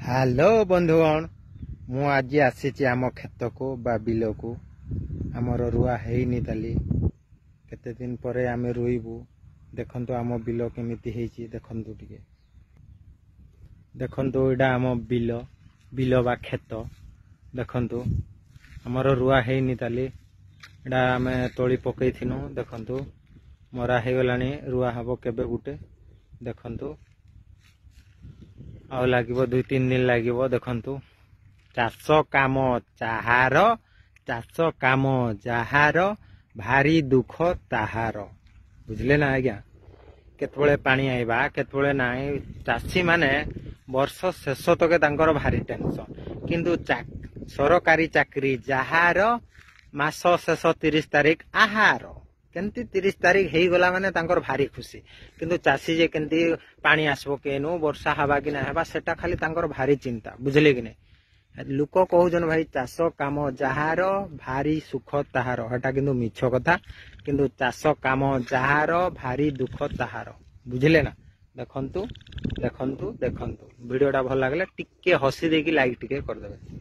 Hello बंधुगण मु आज आसी आम खेत को बा बिल को आमर रुआ है ताली केते दिन पर आम रुईबू देखंतु आम बिल केमिति हेची देखंतु टिके देखंतु एडा आम बिल बिल बा खेत देखंतु आमर रुआ है ताली एडा आम तोली पकई थिनु देखंतु मरा है गलानी रुआ हबो केबे गुटे देखंतु आउ लागिबो 2-3 दिन लागिबो देखंतु चाष काम चाहार चाष काम जहार भारी दुख ताहार बुझले ना आज्ञा केतबेले पानी आइबा केतबेले नाई चाषी माने वर्ष शेष तक तांकर भारी टेंशन किंतु सरकारी चाकरी जहार मास शेष 30 तारिख आहार केंती 30 तारिख हो गला माने तांकर भारी खुशी किंतु चाषी जे केंती पानी आसबो केनु वर्षा हवा कि ना हवा सेटा खाली तांकर भारी चिंता बुझले कि नहीं लोक कहउजन भाई चाष काम जहार भारी सुख ताहार हटा किंतु मिछ कथा किंतु चाष काम जहार भारी दुख ताहार बुझले ना देखंतु देखंतु देखंतु वीडियोटा भल लागले टिके हसी देकी लाइक टिके कर देबे।